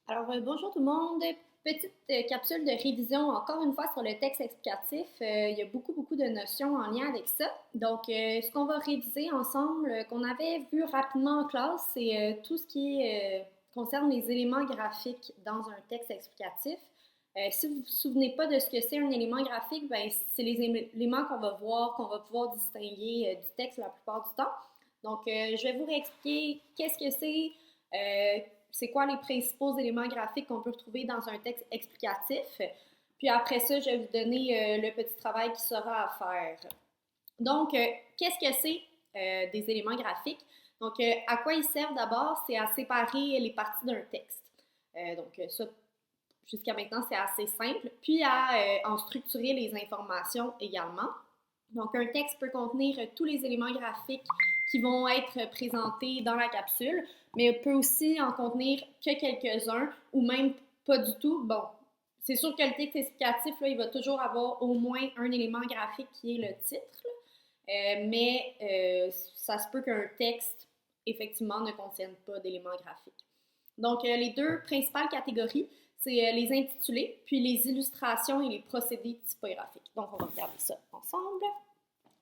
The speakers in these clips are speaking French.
Bonjour tout le monde. Petite capsule de révision encore une fois sur le texte explicatif. Il y a beaucoup de notions en lien avec ça. Ce qu'on va réviser ensemble, qu'on avait vu rapidement en classe, c'est tout ce qui concerne les éléments graphiques dans un texte explicatif. Si vous ne vous souvenez pas de ce que c'est un élément graphique, ben, c'est les éléments qu'on va voir, qu'on va pouvoir distinguer du texte la plupart du temps. Je vais vous réexpliquer qu'est-ce que c'est quoi les principaux éléments graphiques qu'on peut retrouver dans un texte explicatif. Puis après ça, je vais vous donner le petit travail qui sera à faire. Donc, qu'est-ce que c'est des éléments graphiques? À quoi ils servent d'abord? C'est à séparer les parties d'un texte. Ça, jusqu'à maintenant, c'est assez simple. Puis à en structurer les informations également. Donc, un texte peut contenir tous les éléments graphiques qui vont être présentés dans la capsule, mais peut aussi en contenir que quelques-uns ou même pas du tout. Bon, c'est sûr que le texte explicatif, là, il va toujours avoir au moins un élément graphique qui est le titre, mais ça se peut qu'un texte, effectivement, ne contienne pas d'éléments graphiques. Les deux principales catégories, c'est les intitulés, puis les illustrations et les procédés typographiques. Donc, on va regarder ça ensemble.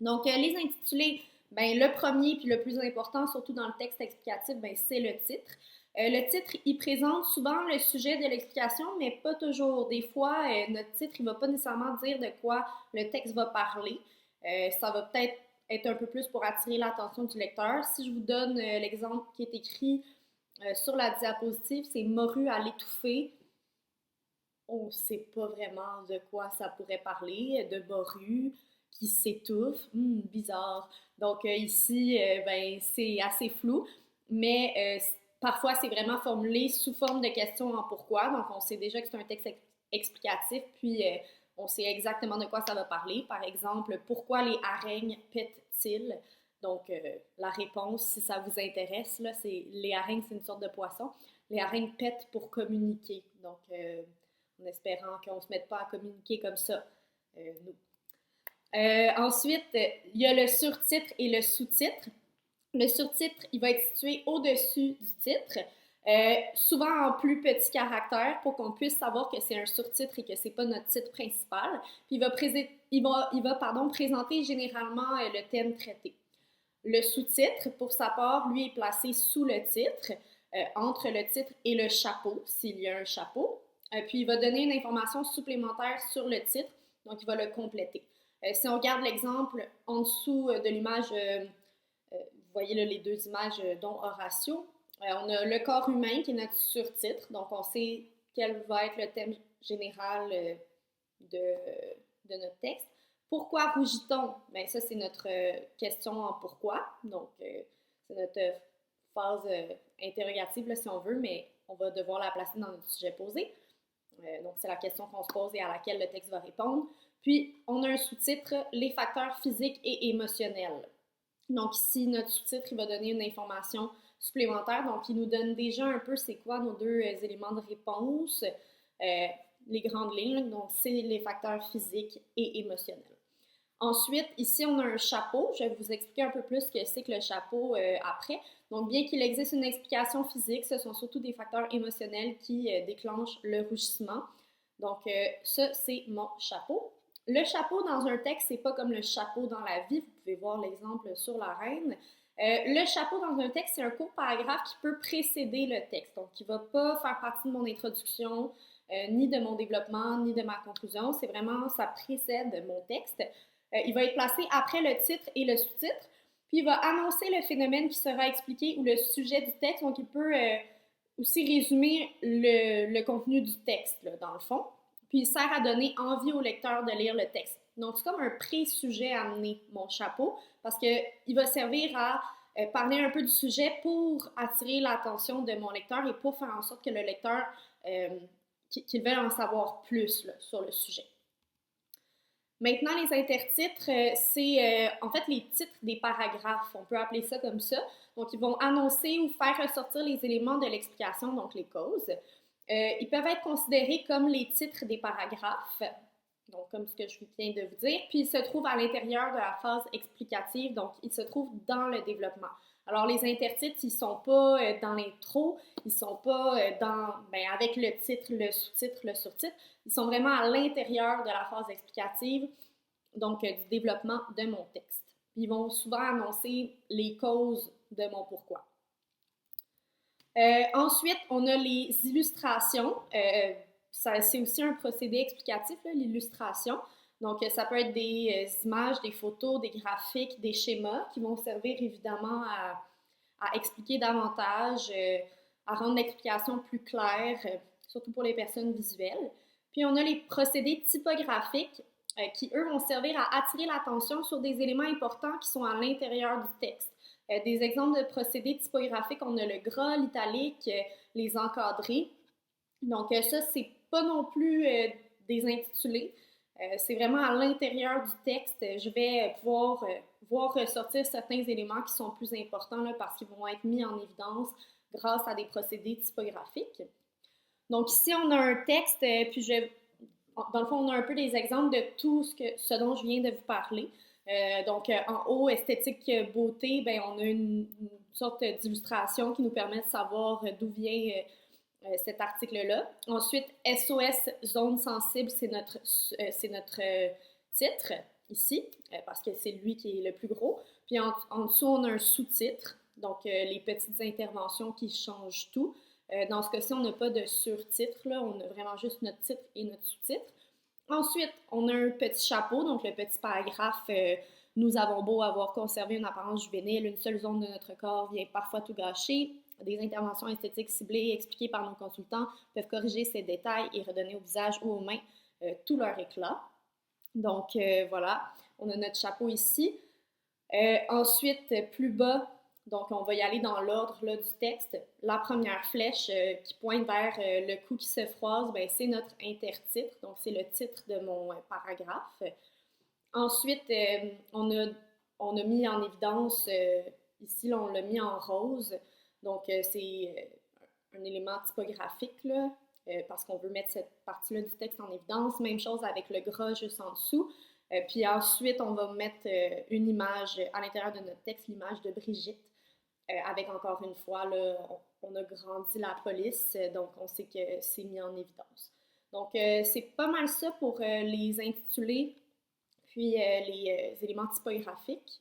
Les intitulés, ben, le premier puis le plus important, surtout dans le texte explicatif, ben, c'est le titre. Le titre, il présente souvent le sujet de l'explication, mais pas toujours. Des fois, notre titre, il va pas nécessairement dire de quoi le texte va parler. Ça va peut-être être un peu plus pour attirer l'attention du lecteur. Si je vous donne l'exemple qui est écrit sur la diapositive, c'est morue à l'étouffer. On ne sait pas vraiment de quoi ça pourrait parler, de morue qui s'étouffe, bizarre. Ici, ben, c'est assez flou, mais parfois c'est vraiment formulé sous forme de questions en pourquoi. Donc on sait déjà que c'est un texte explicatif, puis on sait exactement de quoi ça va parler. Par exemple, pourquoi les harengs pètent-ils? La réponse, si ça vous intéresse, là, c'est les harengs, c'est une sorte de poisson. Les harengs pètent pour communiquer. En espérant qu'on ne se mette pas à communiquer comme ça, nous. Ensuite, il y a le surtitre et le sous-titre. Le surtitre, il va être situé au-dessus du titre, souvent en plus petit caractère pour qu'on puisse savoir que c'est un surtitre et que c'est pas notre titre principal. Puis il va présenter généralement le thème traité. Le sous-titre, pour sa part, lui, est placé sous le titre, entre le titre et le chapeau, s'il y a un chapeau. Puis il va donner une information supplémentaire sur le titre, donc il va le compléter. Si on regarde l'exemple en dessous de l'image, vous voyez là les deux images dont Horatio, on a le corps humain qui est notre surtitre, donc on sait quel va être le thème général de, de notre texte. Pourquoi rougit-on? Bien, ça, c'est notre question en pourquoi. C'est notre phase interrogative, là, si on veut, mais on va devoir la placer dans notre sujet posé. C'est la question qu'on se pose et à laquelle le texte va répondre. Puis, on a un sous-titre, les facteurs physiques et émotionnels. Donc, ici, notre sous-titre, il va donner une information supplémentaire. Donc, il nous donne déjà un peu c'est quoi nos deux éléments de réponse, les grandes lignes. Donc, c'est les facteurs physiques et émotionnels. Ensuite, ici, on a un chapeau. Je vais vous expliquer un peu plus ce que c'est que le chapeau après. Donc, bien qu'il existe une explication physique, ce sont surtout des facteurs émotionnels qui déclenchent le rougissement. Ça, c'est mon chapeau. Le chapeau dans un texte, c'est pas comme le chapeau dans la vie. Vous pouvez voir l'exemple sur la reine. Le chapeau dans un texte, c'est un court paragraphe qui peut précéder le texte. Donc, qui ne va pas faire partie de mon introduction, ni de mon développement, ni de ma conclusion. C'est vraiment, ça précède mon texte. Il va être placé après le titre et le sous-titre. Puis il va annoncer le phénomène qui sera expliqué ou le sujet du texte. Donc il peut aussi résumer le contenu du texte, là, dans le fond. Puis il sert à donner envie au lecteur de lire le texte. Donc c'est comme un pré-sujet à amener, mon chapeau, parce qu'il va servir à parler un peu du sujet pour attirer l'attention de mon lecteur et pour faire en sorte que le lecteur qu'il veuille en savoir plus là, sur le sujet. Maintenant, les intertitres, c'est en fait les titres des paragraphes. On peut appeler ça comme ça. Donc, ils vont annoncer ou faire ressortir les éléments de l'explication, donc les causes. Ils peuvent être considérés comme les titres des paragraphes. donc comme ce que je viens de vous dire, puis il se trouve à l'intérieur de la phase explicative, donc il se trouve dans le développement. Alors les intertitres, ils sont pas dans l'intro, ils sont pas avec le titre, le sous-titre, le surtitre, ils sont vraiment à l'intérieur de la phase explicative, donc du développement de mon texte. Puis ils vont souvent annoncer les causes de mon pourquoi. Ensuite, on a les illustrations. C'est aussi un procédé explicatif, l'illustration. Donc, ça peut être des images, des photos, des graphiques, des schémas qui vont servir évidemment à expliquer davantage, à rendre l'explication plus claire, surtout pour les personnes visuelles. Puis, on a les procédés typographiques qui, eux, vont servir à attirer l'attention sur des éléments importants qui sont à l'intérieur du texte. Des exemples de procédés typographiques, on a le gras, l'italique, les encadrés. Donc, ça, c'est pas non plus des intitulés. C'est vraiment à l'intérieur du texte. Je vais pouvoir voir ressortir certains éléments qui sont plus importants là, parce qu'ils vont être mis en évidence grâce à des procédés typographiques. Donc, ici, on a un texte, puis dans le fond, on a un peu des exemples de tout ce dont je viens de vous parler. Donc, en haut, esthétique, beauté, ben, on a une sorte d'illustration qui nous permet de savoir d'où vient cet article-là. Ensuite, SOS, zone sensible, c'est notre titre ici, parce que c'est lui qui est le plus gros. Puis en dessous, on a un sous-titre, donc les petites interventions qui changent tout. Dans ce cas-ci, on n'a pas de surtitre, là, on a vraiment juste notre titre et notre sous-titre. Ensuite, on a un petit chapeau, donc le petit paragraphe « Nous avons beau avoir conservé une apparence juvénile, une seule zone de notre corps vient parfois tout gâcher. Des interventions esthétiques ciblées expliquées par nos consultants peuvent corriger ces détails et redonner au visage ou aux mains tout leur éclat. » Donc voilà, on a notre chapeau ici. Ensuite, plus bas, donc on va y aller dans l'ordre du texte. La première flèche qui pointe vers le cou qui se froisse, ben, c'est notre intertitre, donc c'est le titre de mon paragraphe. Ensuite, on a mis en évidence, ici là, on l'a mis en rose, donc c'est un élément typographique là, parce qu'on veut mettre cette partie-là du texte en évidence. Même chose avec le gras juste en dessous. Puis ensuite, on va mettre une image à l'intérieur de notre texte, l'image de Brigitte, avec encore une fois, là, on a grandi la police, donc on sait que c'est mis en évidence. Donc, c'est pas mal ça pour les intitulés, puis les éléments typographiques.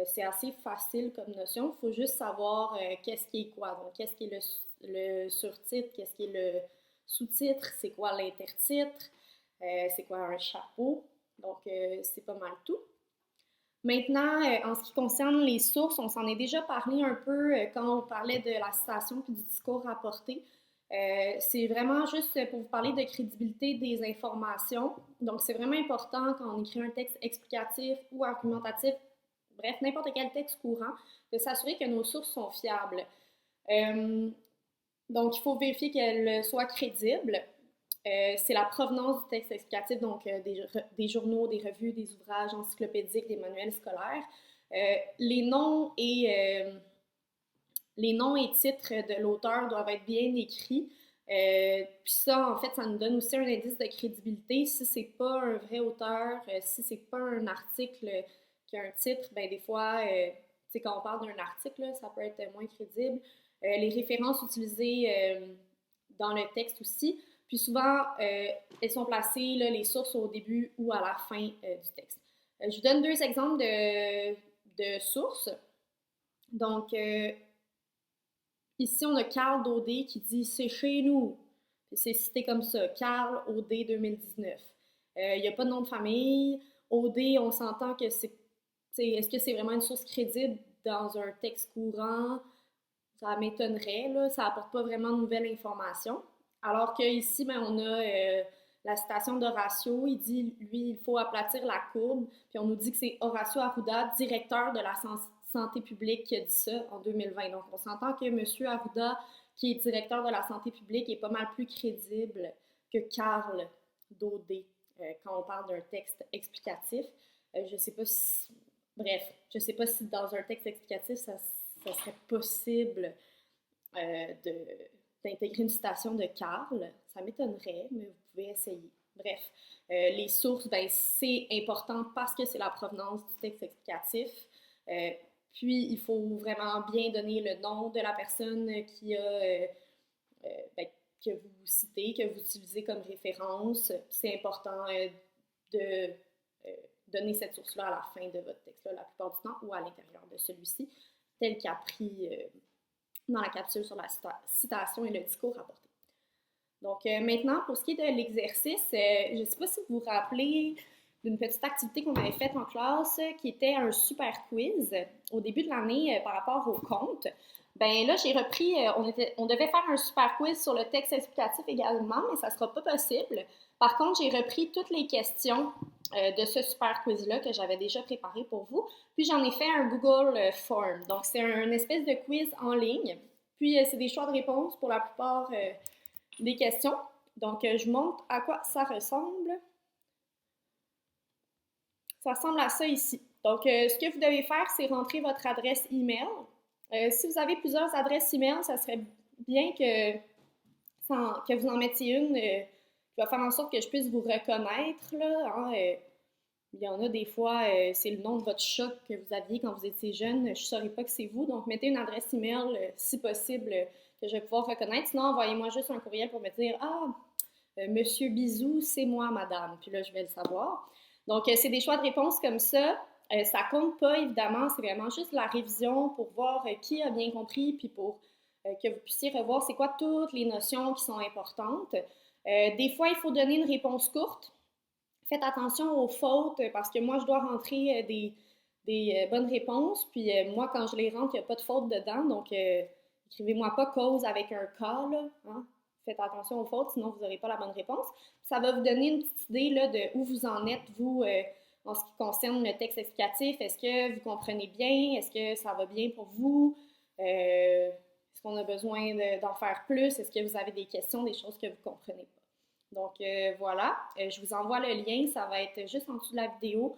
C'est assez facile comme notion. Il faut juste savoir qu'est-ce qui est quoi. Donc, qu'est-ce qui est le surtitre, qu'est-ce qui est le sous-titre, c'est quoi l'intertitre, c'est quoi un chapeau. Donc, c'est pas mal tout. Maintenant, en ce qui concerne les sources, on s'en est déjà parlé un peu quand on parlait de la citation puis du discours rapporté. C'est vraiment juste pour vous parler de crédibilité des informations. Donc, c'est vraiment important quand on écrit un texte explicatif ou argumentatif, bref, n'importe quel texte courant, de s'assurer que nos sources sont fiables. Donc, il faut vérifier qu'elles soient crédibles. C'est la provenance du texte explicatif, donc des journaux, des revues, des ouvrages encyclopédiques, des manuels scolaires. Les noms et titres de l'auteur doivent être bien écrits. Puis ça, en fait, ça nous donne aussi un indice de crédibilité. Si c'est pas un vrai auteur, si c'est pas un article qui a un titre, ben des fois, quand on parle d'un article, là, ça peut être moins crédible. Les références utilisées dans le texte aussi. Puis souvent, elles sont placées, là, les sources, au début ou à la fin du texte. Je vous donne deux exemples de sources. Donc, ici, on a Carl Daudet qui dit « C'est chez nous ». C'est cité comme ça, Carl Audet 2019. Il n'y a pas de nom de famille. Audet, on s'entend que c'est... Est-ce que c'est vraiment une source crédible dans un texte courant? Ça m'étonnerait, là. Ça n'apporte pas vraiment de nouvelles informations. Alors qu'ici, ben, on a la citation d'Horacio. Il dit, lui, il faut aplatir la courbe. Puis on nous dit que c'est Horacio Arruda, directeur de la santé publique, qui a dit ça en 2020. Donc, on s'entend que M. Arruda, qui est directeur de la santé publique, est pas mal plus crédible que Carl Daudet quand on parle d'un texte explicatif. Je sais pas si... Bref, je sais pas si dans un texte explicatif, ça serait possible d'intégrer une citation de Carl. Ça m'étonnerait, mais vous pouvez essayer. Bref, les sources, ben, c'est important parce que c'est la provenance du texte explicatif. Puis, il faut vraiment bien donner le nom de la personne qui a, ben, que vous citez, que vous utilisez comme référence. C'est important de donner cette source-là à la fin de votre texte-là, la plupart du temps, ou à l'intérieur de celui-ci, tel qu'appris dans la capsule sur la citation et le discours rapporté. Donc, maintenant, pour ce qui est de l'exercice, je ne sais pas si vous vous rappelez d'une petite activité qu'on avait faite en classe qui était un super quiz au début de l'année par rapport au compte. Ben là, j'ai repris, on devait faire un super quiz sur le texte explicatif également, mais ça ne sera pas possible. Par contre, j'ai repris toutes les questions de ce super quiz-là que j'avais déjà préparé pour vous. Puis j'en ai fait un Google Form. Donc, c'est une espèce de quiz en ligne. Puis, c'est des choix de réponse pour la plupart des questions. Donc, je vous montre à quoi ça ressemble. Ça ressemble à ça ici. Donc, ce que vous devez faire, c'est rentrer votre adresse email. Si vous avez plusieurs adresses email, ça serait bien que vous en mettiez une qui va faire en sorte que je puisse vous reconnaître. Là, hein, il y en a des fois, c'est le nom de votre chat que vous aviez quand vous étiez jeune. Je ne saurais pas que c'est vous. Donc, mettez une adresse email, si possible, que je vais pouvoir reconnaître. Sinon, envoyez-moi juste un courriel pour me dire « Ah, Monsieur Bisou, c'est moi, madame. » Puis là, je vais le savoir. Donc, c'est des choix de réponse comme ça. Ça compte pas, évidemment. C'est vraiment juste la révision pour voir qui a bien compris, puis pour que vous puissiez revoir c'est quoi toutes les notions qui sont importantes. Des fois, il faut donner une réponse courte. Faites attention aux fautes parce que moi, je dois rentrer des bonnes réponses. Puis moi, quand je les rentre, il n'y a pas de faute dedans. Donc, écrivez-moi pas cause avec un K, là. Hein? Faites attention aux fautes, sinon vous n'aurez pas la bonne réponse. Ça va vous donner une petite idée là, de où vous en êtes, vous, en ce qui concerne le texte explicatif. Est-ce que vous comprenez bien? Est-ce que ça va bien pour vous? Est-ce qu'on a besoin d'en faire plus? Est-ce que vous avez des questions, des choses que vous ne comprenez pas? Donc, voilà, je vous envoie le lien, ça va être juste en dessous de la vidéo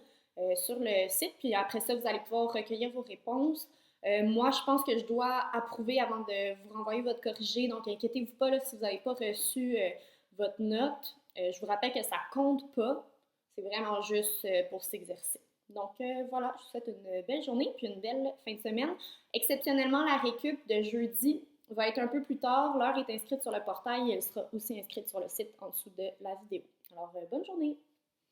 sur le site, puis après ça, vous allez pouvoir recueillir vos réponses. Moi, je pense que je dois approuver avant de vous renvoyer votre corrigé, donc inquiétez-vous pas là, si vous n'avez pas reçu votre note. Je vous rappelle que ça compte pas, c'est vraiment juste pour s'exercer. Donc, voilà, je vous souhaite une belle journée, puis une belle fin de semaine. Exceptionnellement, la récup de jeudi va être un peu plus tard. L'heure est inscrite sur le portail et elle sera aussi inscrite sur le site en dessous de la vidéo. Alors, bonne journée!